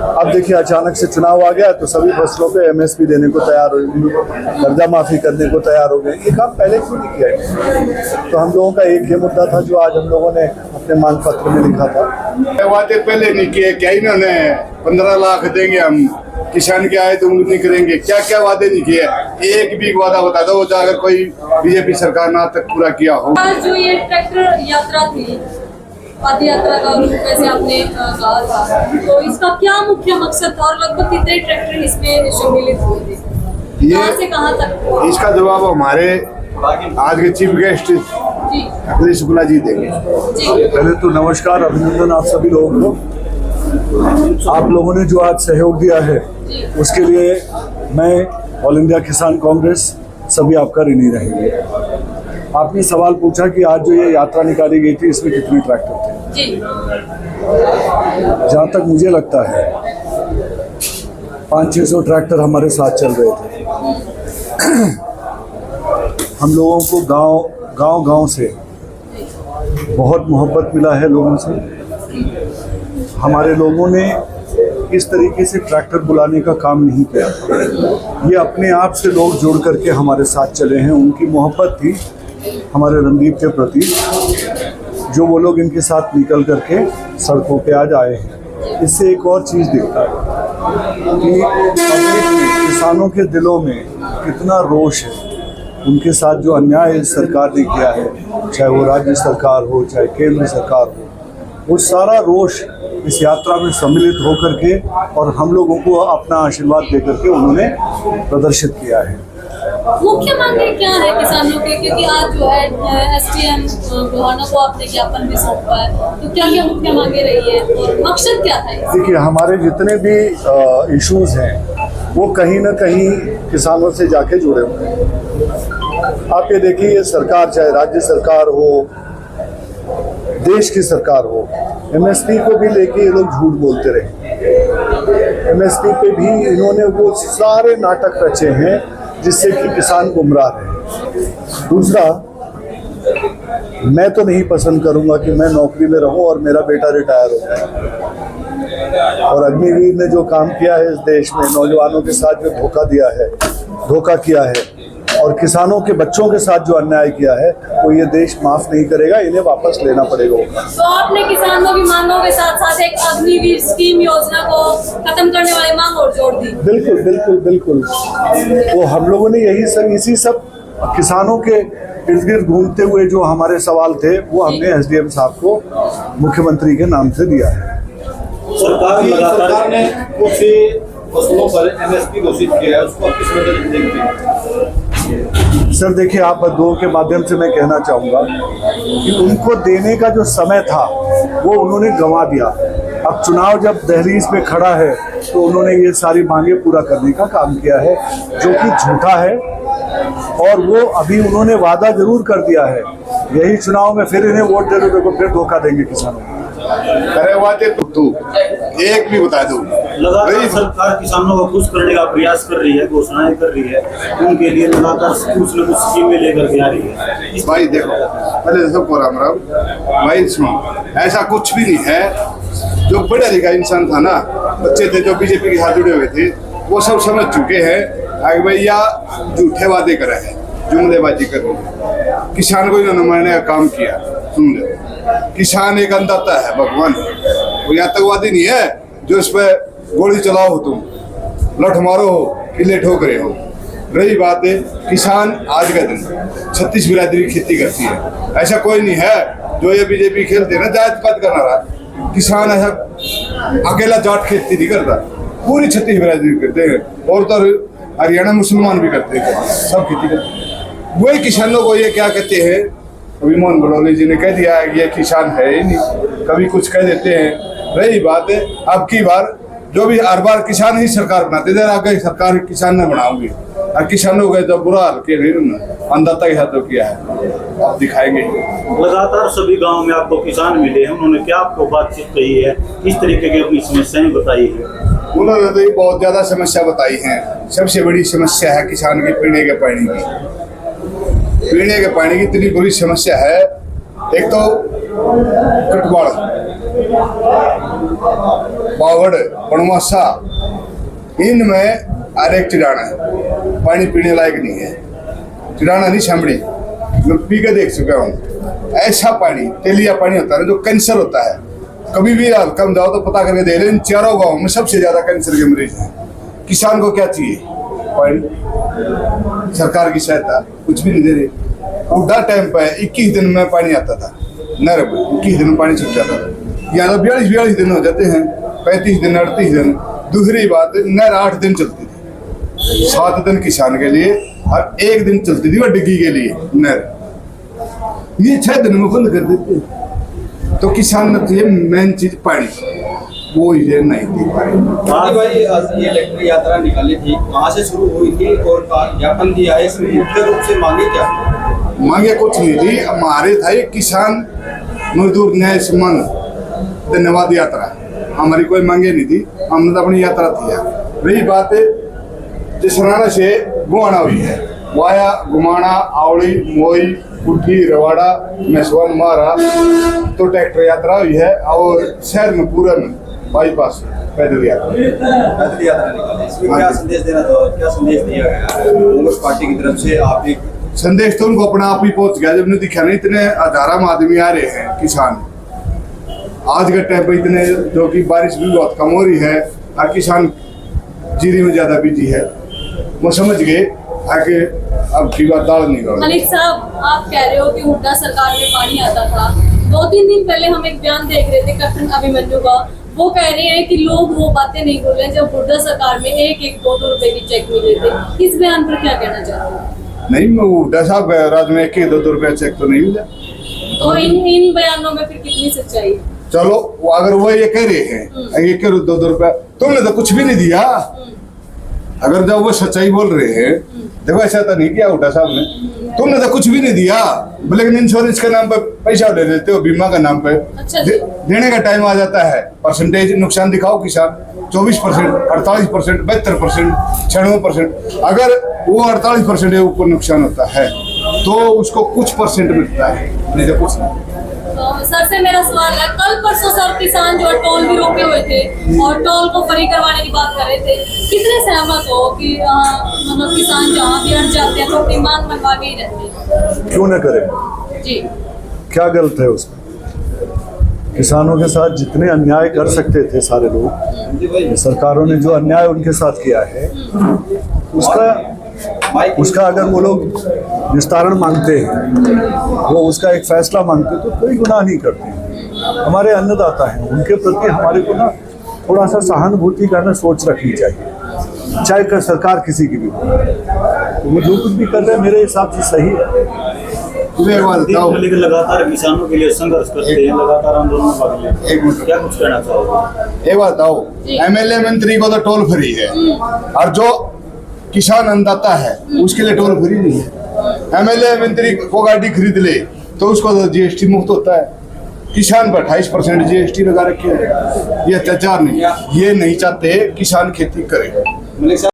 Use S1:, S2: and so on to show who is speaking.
S1: अब देखिए अचानक से चुनाव आ गया तो सभी फसलों पे एमएसपी देने को तैयार हो गए, कर्जा माफी करने को तैयार हो गए। ये काम पहले क्यों नहीं किया है? तो हम लोगों का एक ये मुद्दा था जो आज हम लोगों ने अपने मांग पत्र में लिखा था।
S2: वादे पहले नहीं किए क्या इन्होंने 15 लाख देंगे हम किसान के आए तो नहीं करेंगे, क्या क्या वादे नहीं किए? एक भी वादा बता दो जो अगर कोई बीजेपी सरकार ने आज तक पूरा किया हो।
S3: जो ये ट्रैक्टर यात्रा थी, पद यात्रा का रूप वैसे आपने कहा था, तो इसका क्या मुख्य मकसद था और लगभग कितने ट्रैक्टर इसमें सम्मिलित हुए थे? कहाँ से कहाँ तक?
S2: इसका जवाब हमारे आज के चीफ गेस्ट अखिलेश शुक्ला जी देंगे।
S1: पहले तो नमस्कार, अभिनंदन आप सभी लोगों को। आप लोगों ने जो आज सहयोग दिया है उसके लिए मैं ऑल इंडिया किसान कांग्रेस सभी आपका ऋणी रहेंगे। आपने सवाल पूछा कि आज जो ये यात्रा निकाली गई थी इसमें कितने ट्रैक्टर थे। जहाँ तक मुझे लगता है 500-600 ट्रैक्टर हमारे साथ चल रहे थे। हम लोगों को गांव से बहुत मोहब्बत मिला है लोगों से। हमारे लोगों ने इस तरीके से ट्रैक्टर बुलाने का काम नहीं किया, ये अपने आप से लोग जुड़ करके हमारे साथ चले हैं। उनकी मोहब्बत थी हमारे रणदीप के प्रति, जो वो लोग इनके साथ निकल करके सड़कों पे आज आए हैं। इससे एक और चीज़ दिखता है कि पब्लिक में, किसानों के दिलों में कितना रोष है। उनके साथ जो अन्याय इस सरकार ने किया है, चाहे वो राज्य सरकार हो चाहे केंद्र सरकार हो, वो सारा रोष इस यात्रा में सम्मिलित होकर के और हम लोगों को अपना आशीर्वाद देकर के उन्होंने प्रदर्शित किया है।
S3: मुख्य मांगे क्या है किसानों के, क्योंकि आज जो है एसडीएम बुहाना को आपने ज्ञापन भी सौंपा है, तो क्या क्या मुख्य मांगे रही है और मकसद क्या था?
S1: देखिए, हमारे जितने भी इश्यूज हैं वो कहीं ना कहीं किसानों से जाके जुड़े हुए हैं। आप ये देखिए, ये सरकार चाहे राज्य सरकार हो, देश की सरकार हो, एमएसपी को भी लेके ये लोग झूठ बोलते रहे। एमएसपी पे भी इन्होंने वो सारे नाटक रचे हैं जिससे कि किसान गुमराह रहे। दूसरा, मैं तो नहीं पसंद करूंगा कि मैं नौकरी में रहूं और मेरा बेटा रिटायर हो जाए। और अग्निवीर ने जो काम किया है इस देश में, नौजवानों के साथ जो धोखा किया है और किसानों के बच्चों के साथ जो अन्याय किया है, वो ये देश माफ नहीं करेगा, इन्हें वापस लेना पड़ेगा।
S3: तो आपने किसानों की मांगों के साथ साथ एक अग्निवीर स्कीम योजना को खत्म करने वाली मांग और जोड़ दी।
S1: बिल्कुल बिल्कुल बिल्कुल, वो हम लोगों ने इसी सब किसानों के इर्द गिर्द घूमते हुए जो हमारे सवाल थे वो हमने एसडीएम साहब को मुख्यमंत्री के नाम से दिया है।
S4: सरकार ने कुछ फसलों पर एमएसपी घोषित किया है, उसको किस नजर से देखते हैं?
S1: सर देखिए, आप बदलुओं के माध्यम से मैं कहना चाहूँगा कि उनको देने का जो समय था वो उन्होंने गंवा दिया। अब चुनाव जब दहलीज पे खड़ा है तो उन्होंने ये सारी मांगे पूरा करने का काम किया है, जो कि झूठा है। और वो अभी उन्होंने वादा जरूर कर दिया है, यही चुनाव में फिर इन्हें वोट दे दो तो फिर धोखा देंगे किसानों को।
S2: करे वादे तो एक भी बता दो।
S4: लगातार सरकार किसानों को खुश करने का प्रयास कर रही है, घोषणाएं कर रही है, उनके लिए लगातार कुछ न कुछ स्कीमें लेकर के आ रही है।
S2: भाई देखो, पहले सबको राम राम। भाई सुनो, ऐसा कुछ भी नहीं है। जो पढ़ा लिखा इंसान था ना, बच्चे थे जो बीजेपी के साथ जुड़े हुए थे, वो सब समझ चुके हैं आगे भैया झूठे वादे करे हैं, जुमलेबाजी कर रहे हैं। किसान को इन्होंने मारने का काम किया। सुन लो, किसान एक अन्नदाता है, भगवान, वो आतंकवादी नहीं है जो इस पर गोली चलाओ हो, तुम लठ मारो हो, किले ठोकरे हो। रही बात है किसान, आज का दिन 36 बिरादरी खेती करती है। ऐसा कोई नहीं है जो ये बीजेपी खेलते ना जात पात करना रहा। किसान ऐसा अकेला जाट खेती नहीं करता, पूरी 36 बिरादरी करते हैं। और तो हरियाणा मुसलमान भी करते हैं, सब खेती करते। वही किसानों को ये क्या कहते हैं, अभी मोहन बड़ौली जी ने कह दिया है कि ये किसान है ही नहीं, कभी कुछ कह देते हैं। रही बात है, अब की बार जो भी हर बार किसान ही सरकार बनाते थे, आगे सरकार किसान ने बनाऊंगी। और किसानों का जो बुरा हाल के अन्नदाता के साथ जो किया है आप दिखाएंगे।
S4: लगातार सभी गाँव में आपको किसान मिले हैं, उन्होंने क्या आपको बातचीत कही है, किस तरीके की अपनी समस्याएं बताई है?
S2: उन्होंने तो बहुत ज्यादा समस्या बताई है। सबसे बड़ी समस्या है किसान की पीने के पानी की। पीने के पानी की इतनी बुरी समस्या है एक तो कटवाड़, बावड़, बनवासा, इनमें हर एक चिड़ाना है, पानी पीने लायक नहीं है। चिड़ाना नहीं शामड़ी, मैं पी के देख चुका हूँ। ऐसा पानी तेलिया पानी होता है जो कैंसर होता है। कभी भी कम जाओ तो पता करके दे रहे, इन चारों गाँव में सबसे ज्यादा कैंसर के मरीज हैं। किसान को क्या चाहिए? पानी। सरकार की सहायता कुछ भी नहीं दे रही। उड़ा टाइम पे 21 दिन में पानी आता था नहर पे, 21 दिन में पानी सूख जाता था। या तो 42 दिन हो जाते हैं, 35 दिन, 38 दिन। दूसरी बात, नहर 8 दिन चलती थी, 7 दिन किसान के लिए और 1 दिन चलती थी वो डिग्गी के लिए नहर। ये 6 दिन में बंद कर देते। तो किसान ने ये मेन चीज पानी, वो ये नहीं थी पानी।
S4: भाई ये ट्रैक्टर यात्रा निकाली थी, कहाँ से शुरू हुई थी और ज्ञापन दिया है, इसमें मुख्य रूप से मांगे क्या?
S2: मांगे कुछ नहीं थी, हमारे था ये किसान मजदूर न्याय संबंध धन्यवाद यात्रा। हमारी कोई मांगे नहीं थी, हमने तो अपनी यात्रा थी। रही बात जिसराना से गुआना हुई है, वाया गुमाना, आवड़ी, मोई, कुठी, रवाड़ा, मैसवन, मारा, तो ट्रैक्टर यात्रा हुई है। और शहर में पूरा में बाईपास पैदल यात्रा
S4: निकाली। इसमें क्या संदेश देना था, क्या संदेश दिया गया है कांग्रेस पार्टी की तरफ से? आप एक
S2: संदेश तो उनको अपना आप ही पहुंच गया। जब ने दिखा नहीं, इतने हजारों आदमी आ रहे हैं किसान आज के टाइम पे, इतने जो कि बारिश भी बहुत कम हो रही है और किसान जीरी में ज्यादा बिजी है। वो समझ गए आगे अब की बात दाल नहीं करो।
S3: मलिक साहब, आप कह रहे हो कि हुड्डा सरकार में पानी आता था। 2-3 दिन पहले हम एक बयान देख रहे थे कैप्टन अभिमन्यु का, वो कह रहे हैं कि लोग वो बातें नहीं बोल रहे जब हुड्डा सरकार में 1-1, 2-2 रुपए की चेक मिले थे। इस बयान पर क्या कहना चाहते हैं?
S2: नहीं, मैं हुड्डा साहब राज में 1-2 रुपया चेक तो नहीं मिला।
S3: तो इन बयानों में फिर कितनी सच्चाई है?
S2: चलो अगर वो ये कह रहे हैं 1-2 रुपया, तुमने तो कुछ भी नहीं दिया। अगर जब वो सच्चाई बोल रहे हैं, देखो ऐसा तो नहीं किया हुड्डा साहब ने, तुमने तो कुछ भी नहीं दिया। लेकिन इंश्योरेंस के नाम पे पैसा ले लेते हो, बीमा के नाम पे।
S3: अच्छा
S2: देने का टाइम आ जाता है, परसेंटेज नुकसान दिखाओ किसान 24%, 48%, 72%, 96%। अगर वो 48% है ऊपर नुकसान होता है तो उसको कुछ परसेंट मिलता है, नहीं तो कुछ नहीं।
S3: तो सर से मेरा सवाल है, कल परसों सर किसान जो टोल भी रोके हुए थे और टोल को फ्री करवाने की बात कर रहे थे, कितने सहमत हो कि मतलब किसान जहाँ भी अड़ जाते हैं तो अपनी मांग मनवा के ही रहते हैं?
S1: क्यों न करें?
S3: जी,
S1: क्या गलत है उसमें? किसानों के साथ जितने अन्याय कर सकते थे सारे लोग, सरकारों ने जो अन्याय उनके साथ किया है उसका अगर वो लोग निस्तारण मांगते हैं, वो उसका एक फैसला मांगते तो कोई गुनाह नहीं करते। हमारे अन्नदाता हैं, उनके प्रति हमारे को ना थोड़ा सा सहानुभूति का ना सोच रखनी चाहिए, चाहे कर सरकार किसी की भी हो। तो वो जो कुछ भी कर रहे हैं मेरे हिसाब से सही है।
S4: लेकिन लगातार किसानों के लिए संघर्ष करते हैं, लगातार आंदोलन में भाग लेते हैं।
S2: एक मिनट,
S4: क्या कुछ कहना चाहोगे?
S2: एक बात बताओ, एमएलए मंत्री को तो टोल फ्री है और जो किसान अन्नदाता है उसके लिए टोल फ्री नहीं है। एमएलए मंत्री को गाड़ी खरीद ले तो उसको तो जीएसटी मुक्त होता है। किसान पर 28% जीएसटी लगा रखे है। ये अत्याचार नहीं, ये नहीं चाहते किसान खेती करे।